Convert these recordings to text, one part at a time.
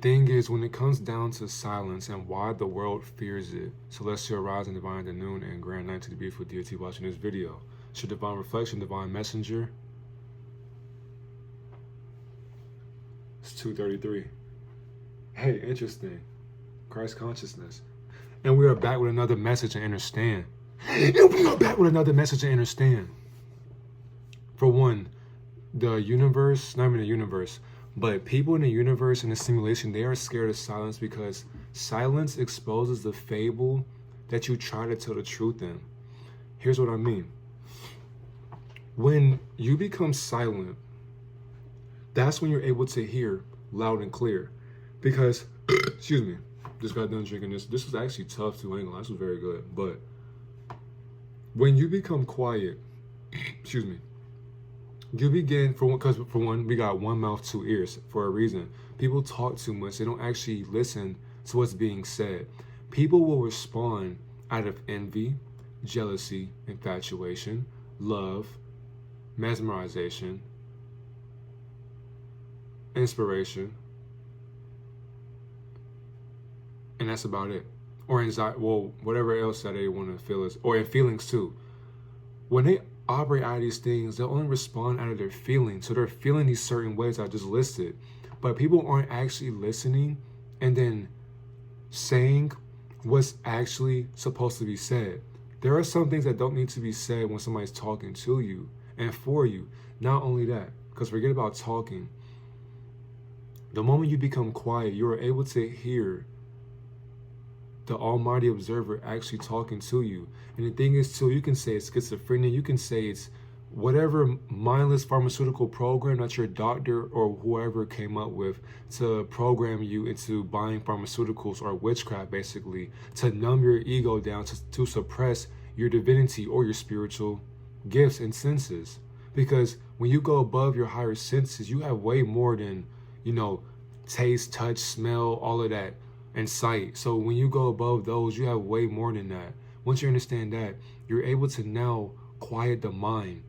Thing is, when it comes down to silence and why the world fears it, celestial rising, divine the noon, and grand night to the beautiful deity watching this video. Should divine reflection, divine messenger? It's 2:33. Hey, interesting. Christ consciousness. And we are back with another message to understand. And we are back with another message to understand. For one, the universe, not even the universe, but people in the universe in the simulation, they are scared of silence because silence exposes the fable that you try to tell the truth in. Here's what I mean. When you become silent, that's when you're able to hear loud and clear. Because, excuse me, just got done drinking this. This was actually tough too, angle. This was very good. But when you become quiet, excuse me, you begin, for one, we got one mouth, two ears for a reason. People talk too much. They don't actually listen to what's being said. People will respond out of envy, jealousy, infatuation, love, mesmerization, inspiration, and that's about it. Or anxiety, well, whatever else that they want to feel is, or in feelings too. When they operate out of these things, they'll only respond out of their feelings. So they're feeling these certain ways I just listed. But people aren't actually listening and then saying what's actually supposed to be said. There are some things that don't need to be said when somebody's talking to you and for you. Not only that, because forget about talking. The moment you become quiet, you are able to hear the almighty observer actually talking to you. And the thing is too, you can say it's schizophrenia, you can say it's whatever mindless pharmaceutical program that your doctor or whoever came up with to program you into buying pharmaceuticals, or witchcraft basically, to numb your ego down, to suppress your divinity or your spiritual gifts and senses. Because when you go above your higher senses, you have way more than, taste, touch, smell, all of that, and sight. So when you go above those, you have way more than that. Once you understand that, you're able to now quiet the mind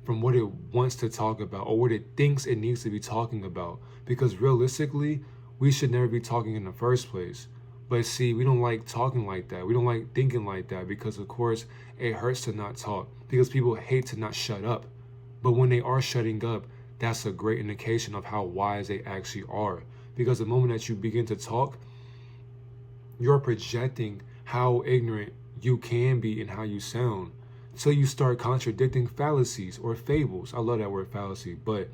from what it wants to talk about or what it thinks it needs to be talking about. Because realistically, we should never be talking in the first place. But see, we don't like talking like that. We don't like thinking like that because, of course, it hurts to not talk because people hate to not shut up. But when they are shutting up, that's a great indication of how wise they actually are. Because the moment that you begin to talk, you're projecting how ignorant you can be and how you sound. So you start contradicting fallacies or fables. I love that word, fallacy. But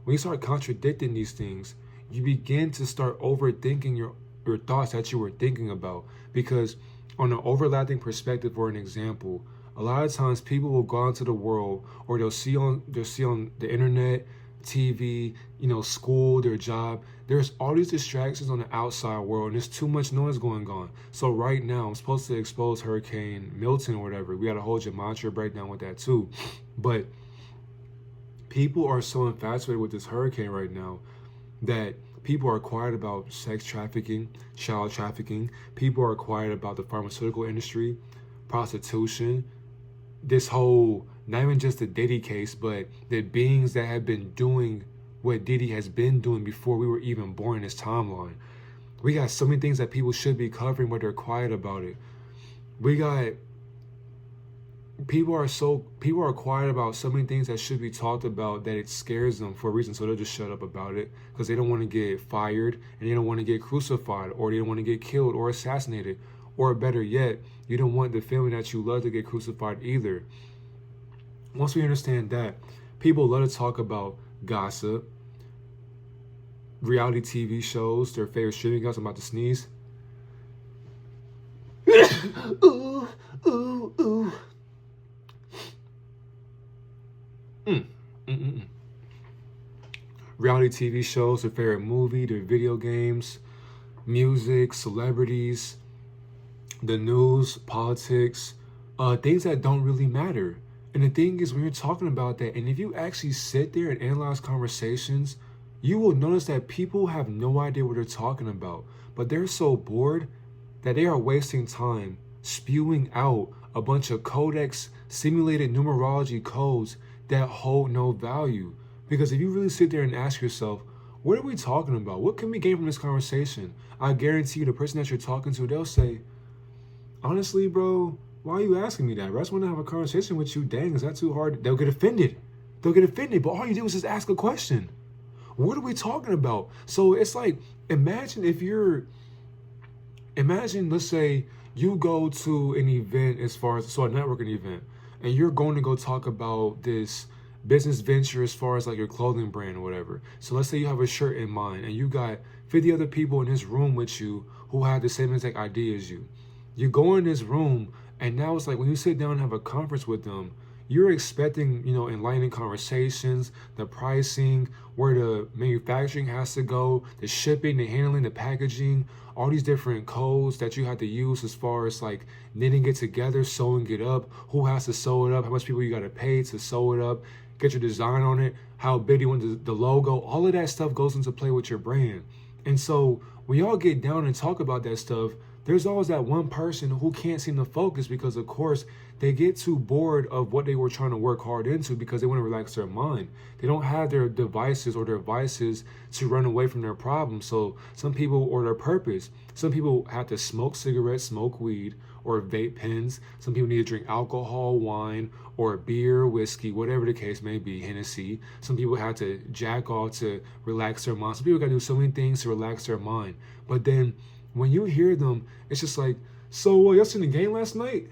when you start contradicting these things, you begin to start overthinking your thoughts that you were thinking about. Because on an overlapping perspective, or an example, a lot of times people will go out into the world, or they'll see on the internet, TV, school, their job. There's all these distractions on the outside world, and there's too much noise going on. So right now, I'm supposed to expose Hurricane Milton or whatever. We got a whole gematria breakdown with that too. But people are so infatuated with this hurricane right now that people are quiet about sex trafficking, child trafficking. People are quiet about the pharmaceutical industry, prostitution, this whole, not even just the Diddy case, but the beings that have been doing what Diddy has been doing before we were even born in this timeline. We got so many things that people should be covering, but they're quiet about it. We got people are quiet about so many things that should be talked about that it scares them for a reason, so they'll just shut up about it because they don't want to get fired and they don't want to get crucified, or they don't want to get killed or assassinated, or better yet, you don't want the family that you love to get crucified either. Once we understand that, people love to talk about gossip, reality TV shows, their favorite streaming guys. I'm about to sneeze. Ooh, ooh, ooh. Reality TV shows, their favorite movie, their video games, music, celebrities, the news, politics, things that don't really matter. And the thing is, when you're talking about that, and if you actually sit there and analyze conversations, you will notice that people have no idea what they're talking about. But they're so bored that they are wasting time spewing out a bunch of codex simulated numerology codes that hold no value. Because if you really sit there and ask yourself, what are we talking about? What can we gain from this conversation? I guarantee you the person that you're talking to, they'll say, honestly, bro, why are you asking me that? Bro, I just want to have a conversation with you. Dang, is that too hard? They'll get offended. They'll get offended. But all you do is just ask a question. What are we talking about? So it's like, imagine, let's say you go to an event a networking event, and you're going to go talk about this business venture as far as like your clothing brand or whatever. So let's say you have a shirt in mind and you got 50 other people in this room with you who have the same exact idea as you. You go in this room, and now it's like when you sit down and have a conference with them, you're expecting, enlightening conversations, the pricing, where the manufacturing has to go, the shipping, the handling, the packaging, all these different codes that you have to use as far as like knitting it together, sewing it up, who has to sew it up, how much people you got to pay to sew it up, get your design on it, how big you want the logo, all of that stuff goes into play with your brand. And so when y'all get down and talk about that stuff, there's always that one person who can't seem to focus because, of course, they get too bored of what they were trying to work hard into because they want to relax their mind. They don't have their devices or their vices to run away from their problems. So some people, or their purpose, some people have to smoke cigarettes, smoke weed, or vape pens. Some people need to drink alcohol, wine, or beer, whiskey, whatever the case may be, Hennessy. Some people have to jack off to relax their mind. Some people got to do so many things to relax their mind. But then when you hear them, it's just like, so y'all seen the game last night?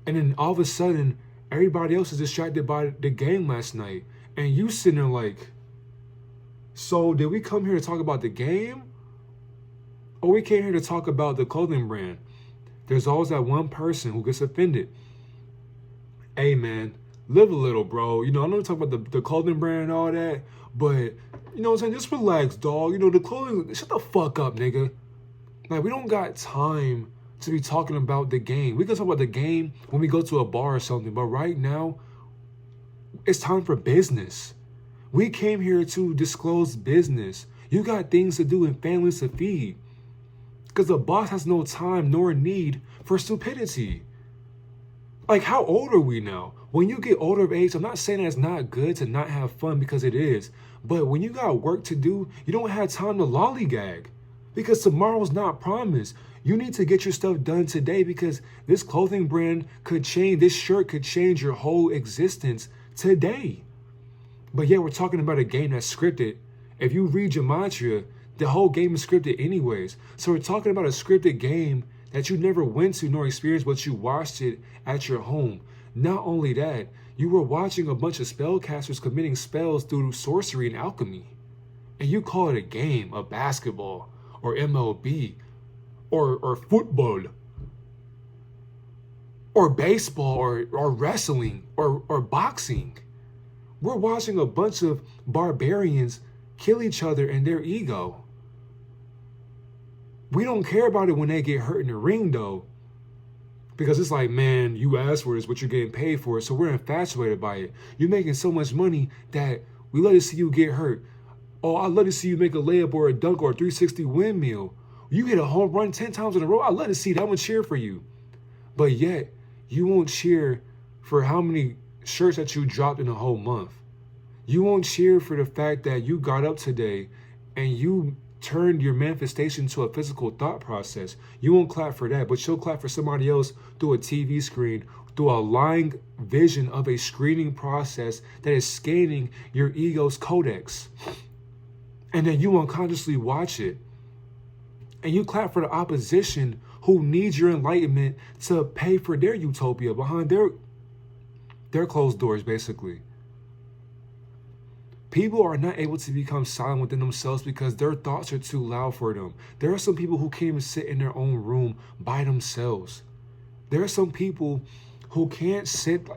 And then all of a sudden, everybody else is distracted by the game last night. And you sitting there like, so did we come here to talk about the game? Or we came here to talk about the clothing brand? There's always that one person who gets offended. Hey man, live a little, bro. I know we talk about the clothing brand and all that, but you know what I'm saying? Just relax, dog. The clothing, shut the fuck up, nigga. Like, we don't got time to be talking about the game. We can talk about the game when we go to a bar or something, but right now, it's time for business. We came here to disclose business. You got things to do and families to feed. Because the boss has no time nor need for stupidity. Like, how old are we now? When you get older of age, I'm not saying that it's not good to not have fun, because it is. But when you got work to do, you don't have time to lollygag. Because tomorrow's not promised. You need to get your stuff done today, because this clothing brand could change, this shirt could change your whole existence today. But yeah, we're talking about a game that's scripted. If you read Gematria, the whole game is scripted anyways. So we're talking about a scripted game that you never went to nor experienced, but you watched it at your home. Not only that, you were watching a bunch of spellcasters committing spells through sorcery and alchemy. And you call it a game, a basketball, or MLB, or football, or baseball, or wrestling, or boxing. We're watching a bunch of barbarians kill each other in their ego. We don't care about it when they get hurt in the ring, though, because it's like, man, you asked for this, but you're getting paid for it, so we're infatuated by it. You're making so much money that we love to see you get hurt. Oh, I'd love to see you make a layup or a dunk or a 360 windmill. You hit a home run 10 times in a row. I'd love to see that. I'm going to cheer for you. But yet, you won't cheer for how many shirts that you dropped in a whole month. You won't cheer for the fact that you got up today and you turned your manifestation to a physical thought process. You won't clap for that, but you'll clap for somebody else through a TV screen, through a lying vision of a screening process that is scanning your ego's codex. And then you unconsciously watch it. And you clap for the opposition who needs your enlightenment to pay for their utopia behind their closed doors, basically. People are not able to become silent within themselves because their thoughts are too loud for them. There are some people who can't even sit in their own room by themselves. There are some people who can't sit.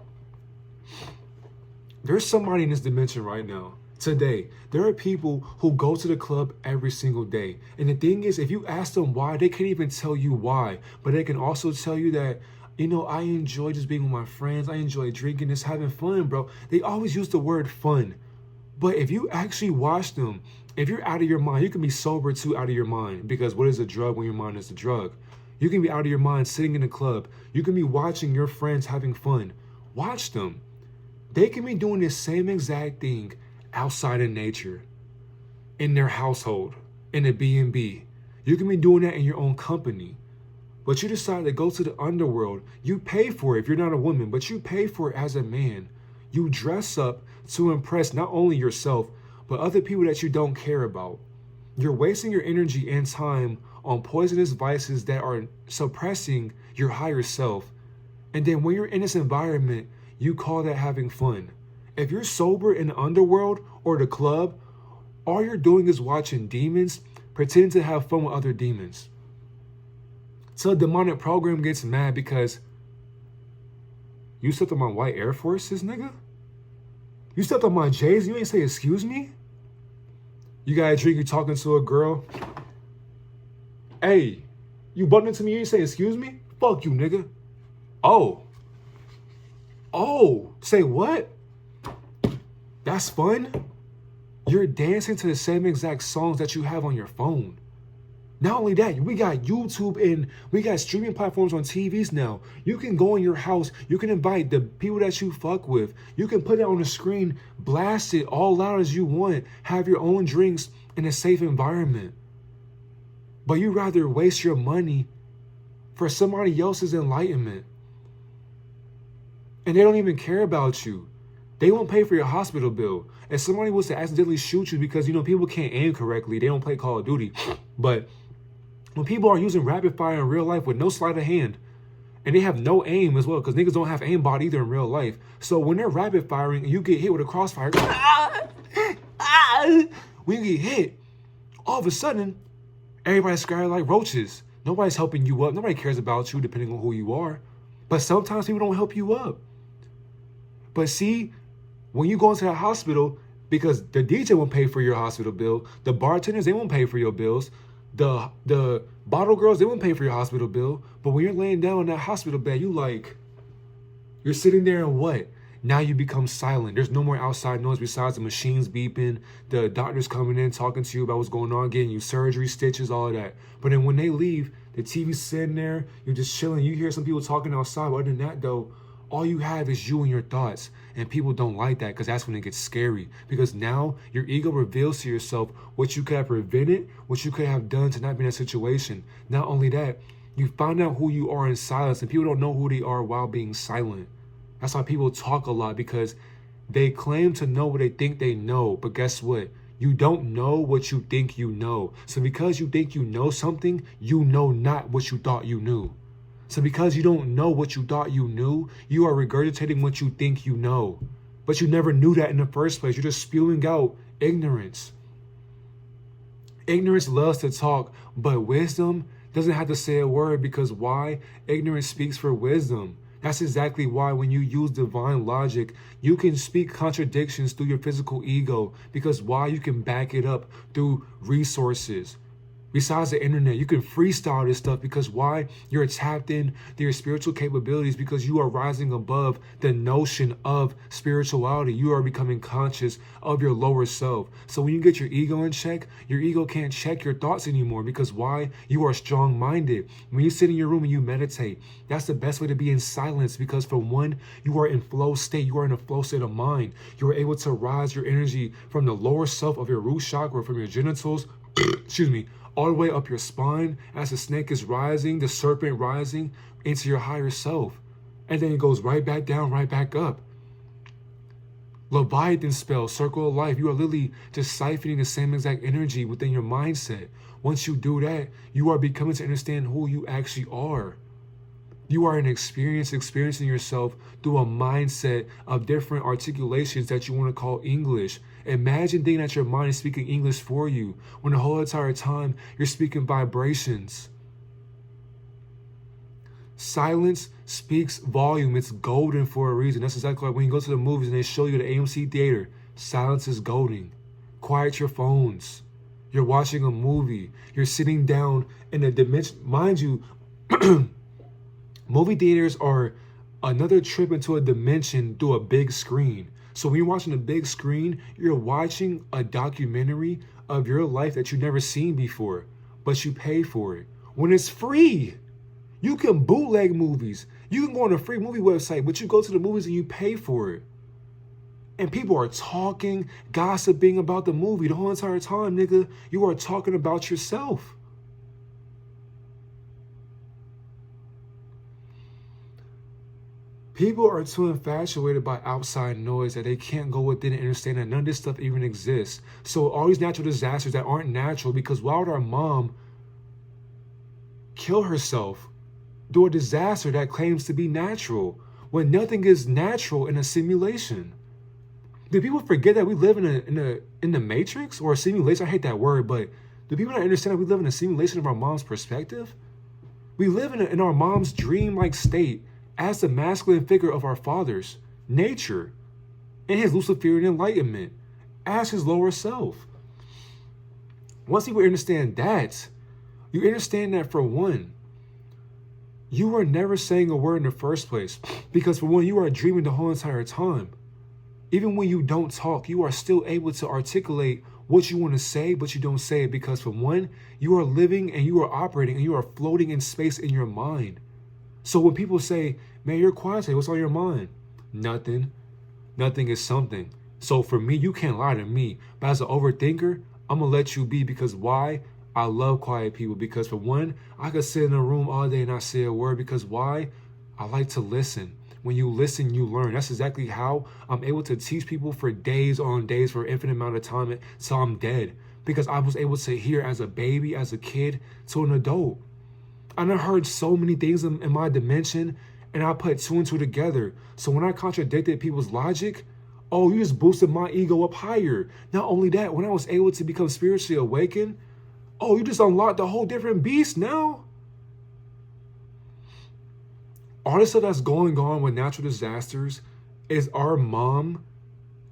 There's somebody in this dimension right now. Today, there are people who go to the club every single day. And the thing is, if you ask them why, they can't even tell you why. But they can also tell you that, I enjoy just being with my friends. I enjoy drinking, just having fun, bro. They always use the word fun. But if you actually watch them, if you're out of your mind, you can be sober too, out of your mind. Because what is a drug when your mind is a drug? You can be out of your mind sitting in a club. You can be watching your friends having fun. Watch them. They can be doing the same exact thing outside in nature. in their household, in a B&B. You can be doing that in your own company. But you decide to go to the underworld. You pay for it if you're not a woman, but you pay for it as a man. You dress up to impress not only yourself, but other people that you don't care about. You're wasting your energy and time on poisonous vices that are suppressing your higher self. And then when you're in this environment, you call that having fun. If you're sober in the underworld or the club, all you're doing is watching demons, pretending to have fun with other demons. So a demonic program gets mad because you stepped on my white Air Forces, nigga? You stepped on my J's and you ain't say excuse me? You got a drink, you talking to a girl. Hey, you bumped into me, you ain't say excuse me? Fuck you, nigga. Oh, say what? That's fun? You're dancing to the same exact songs that you have on your phone. Not only that, we got YouTube and we got streaming platforms on TVs now. You can go in your house, you can invite the people that you fuck with. You can put it on the screen, blast it all loud as you want, have your own drinks in a safe environment. But you rather waste your money for somebody else's enlightenment. And they don't even care about you. They won't pay for your hospital bill. If somebody was to accidentally shoot you because, people can't aim correctly, they don't play Call of Duty. But when people are using rapid fire in real life with no sleight of hand, and they have no aim as well, because niggas don't have aimbot either in real life. So when they're rapid firing and you get hit with a crossfire, when you get hit, all of a sudden, everybody's scared like roaches. Nobody's helping you up. Nobody cares about you depending on who you are. But sometimes people don't help you up. But see, when you go into the hospital, because the DJ won't pay for your hospital bill, the bartenders, they won't pay for your bills, the bottle girls, they won't pay for your hospital bill. But when you're laying down in that hospital bed, you're sitting there and what? Now you become silent. There's no more outside noise besides the machines beeping, the doctors coming in, talking to you about what's going on, getting you surgery, stitches, all of that. But then when they leave, the TV's sitting there, you're just chilling. You hear some people talking outside. But other than that, though, all you have is you and your thoughts. And people don't like that because that's when it gets scary. Because now your ego reveals to yourself what you could have prevented, what you could have done to not be in that situation. Not only that, you find out who you are in silence, and people don't know who they are while being silent. That's why people talk a lot, because they claim to know what they think they know. But guess what? You don't know what you think you know. So because you think you know something, you know not what you thought you knew. So because you don't know what you thought you knew, you are regurgitating what you think you know. But you never knew that in the first place. You're just spewing out ignorance. Ignorance loves to talk, but wisdom doesn't have to say a word, because why? Ignorance speaks for wisdom. That's exactly why when you use divine logic, you can speak contradictions through your physical ego, because why? You can back it up through resources. Besides the internet, you can freestyle this stuff, because why? You're tapped in to your spiritual capabilities, because you are rising above the notion of spirituality. You are becoming conscious of your lower self. So when you get your ego in check, your ego can't check your thoughts anymore, because why? You are strong-minded. When you sit in your room and you meditate, that's the best way to be in silence, because for one, you are in flow state. You are in a flow state of mind. You are able to rise your energy from the lower self of your root chakra, from your genitals, excuse me, all the way up your spine as the snake is rising, the serpent rising into your higher self. And then it goes right back down, right back up. Leviathan spell, circle of life. You are literally just siphoning the same exact energy within your mindset. Once you do that, you are becoming to understand who you actually are. You are experiencing yourself through a mindset of different articulations that you want to call English. Imagine thinking that your mind is speaking English for you, when the whole entire time you're speaking vibrations. Silence speaks volume. It's golden for a reason. That's exactly like when you go to the movies and they show you the AMC theater. Silence is golden. Quiet your phones. You're watching a movie. You're sitting down in a dimension. Mind you, movie theaters are another trip into a dimension through a big screen. So when you're watching a big screen, you're watching a documentary of your life that you've never seen before, but you pay for it. When it's free, you can bootleg movies. You can go on a free movie website, but you go to the movies and you pay for it. And people are talking, gossiping about the movie the whole entire time, nigga. You are talking about yourself. People are too infatuated by outside noise that they can't go within and understand that none of this stuff even exists. So all these natural disasters that aren't natural, because why would our mom kill herself, do a disaster that claims to be natural, when nothing is natural in a simulation? Do people forget that we live in the matrix or a simulation? I hate that word, but do people not understand that we live in a simulation of our mom's perspective? We live in our mom's dream-like state as the masculine figure of our father's nature and his Luciferian enlightenment as his lower self. Once you understand that, you understand that, for one, you were never saying a word in the first place, because for one, you are dreaming the whole entire time. Even when you don't talk, you are still able to articulate what you want to say, but you don't say it, because for one, you are living and you are operating and you are floating in space in your mind. So when people say, man, you're quiet today, what's on your mind? Nothing. Nothing is something. So for me, you can't lie to me. But as an overthinker, I'm going to let you be, because why? I love quiet people, because for one, I could sit in a room all day and not say a word, because why? I like to listen. When you listen, you learn. That's exactly how I'm able to teach people for days on days, for an infinite amount of time until I'm dead, because I was able to hear as a baby, as a kid, to an adult. And I heard so many things in my dimension, and I put two and two together. So when I contradicted people's logic, oh, you just boosted my ego up higher. Not only that, when I was able to become spiritually awakened, oh, you just unlocked a whole different beast now. All this stuff that's going on with natural disasters is our mom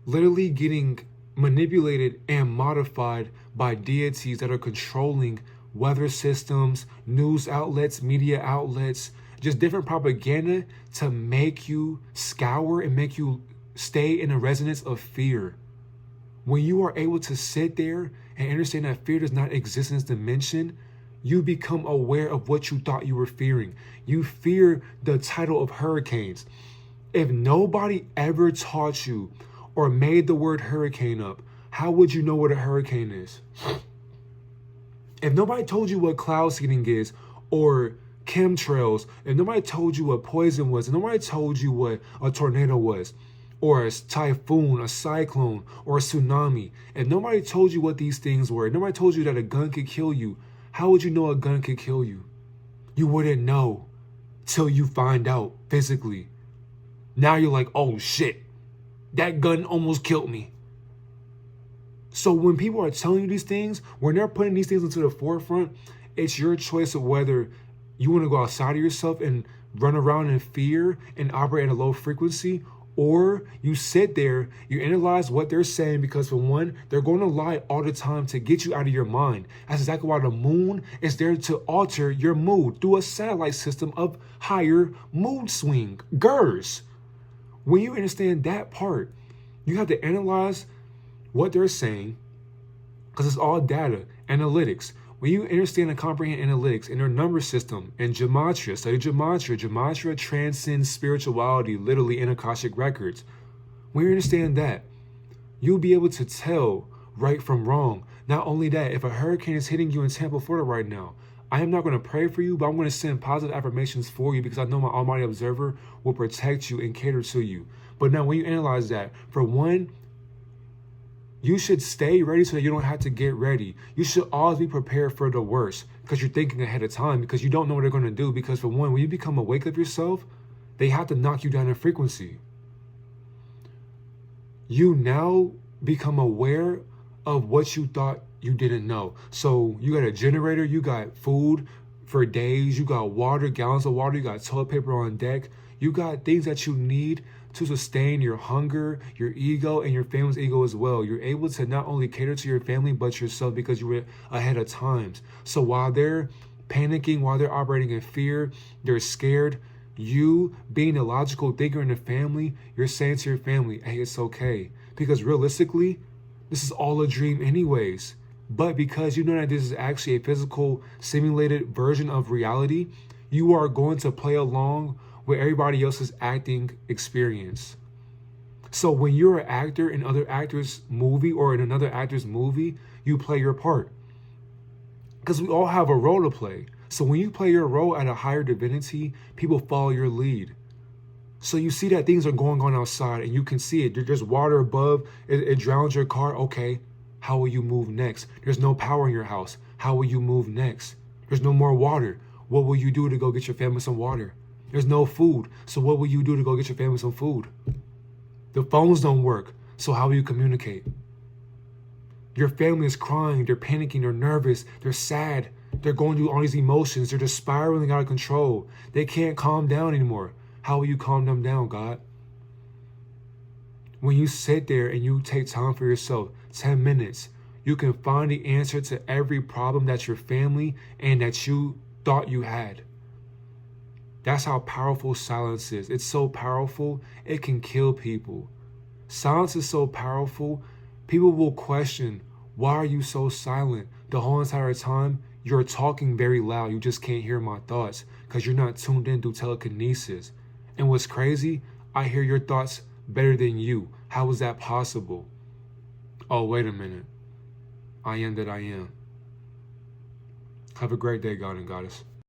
literally getting manipulated and modified by deities that are controlling weather systems, news outlets, media outlets, just different propaganda to make you scour and make you stay in a resonance of fear. When you are able to sit there and understand that fear does not exist in this dimension, you become aware of what you thought you were fearing. You fear the title of hurricanes. If nobody ever taught you or made the word hurricane up, how would you know what a hurricane is? If nobody told you what cloud seeding is, or chemtrails, if nobody told you what poison was, if nobody told you what a tornado was, or a typhoon, a cyclone, or a tsunami, if nobody told you what these things were, if nobody told you that a gun could kill you, how would you know a gun could kill you? You wouldn't know till you find out physically. Now you're like, oh shit, that gun almost killed me. So when people are telling you these things, when they're putting these things into the forefront, it's your choice of whether you want to go outside of yourself and run around in fear and operate at a low frequency, or you sit there, you analyze what they're saying, because for one, they're going to lie all the time to get you out of your mind. That's exactly why the moon is there, to alter your mood through a satellite system of higher mood swing. GERS. When you understand that part, you have to analyze what they're saying, because it's all data, analytics. When you understand and comprehend analytics and their number system and gematria, study gematria. Gematria transcends spirituality, literally, in Akashic records. When you understand that, you'll be able to tell right from wrong. Not only that, if a hurricane is hitting you in Tampa, Florida right now, I am not going to pray for you, but I'm going to send positive affirmations for you, because I know my Almighty Observer will protect you and cater to you. But now when you analyze that, for one, you should stay ready so that you don't have to get ready. You should always be prepared for the worst, because you're thinking ahead of time, because you don't know what they're going to do. Because for one, when you become awake of yourself, they have to knock you down in frequency. You now become aware of what you thought you didn't know. So you got a generator, you got food for days, you got water, gallons of water, you got toilet paper on deck, you got things that you need to sustain your hunger, your ego, and your family's ego as well. You're able to not only cater to your family, but yourself, because you were ahead of times. So while they're panicking, while they're operating in fear, they're scared, you, being a logical thinker in the family, you're saying to your family, hey, it's okay. Because realistically, this is all a dream anyways. But because you know that this is actually a physical, simulated version of reality, you are going to play along with everybody else's acting experience. So when you're an actor in other actors' movie or in another actor's movie, you play your part. Because we all have a role to play. So when you play your role at a higher divinity, people follow your lead. So you see that things are going on outside and you can see it. There's water above, it drowns your car. Okay, how will you move next? There's no power in your house. How will you move next? There's no more water. What will you do to go get your family some water? There's no food. So what will you do to go get your family some food? The phones don't work. So how will you communicate? Your family is crying, they're panicking, they're nervous, they're sad, they're going through all these emotions, they're just spiraling out of control. They can't calm down anymore. How will you calm them down, God? When you sit there and you take time for yourself, 10 minutes, you can find the answer to every problem that your family and that you thought you had. That's how powerful silence is. It's so powerful, it can kill people. Silence is so powerful, people will question, why are you so silent? The whole entire time, you're talking very loud. You just can't hear my thoughts because you're not tuned in through telekinesis. And what's crazy, I hear your thoughts better than you. How is that possible? Oh, wait a minute. I am that I am. Have a great day, God and Goddess.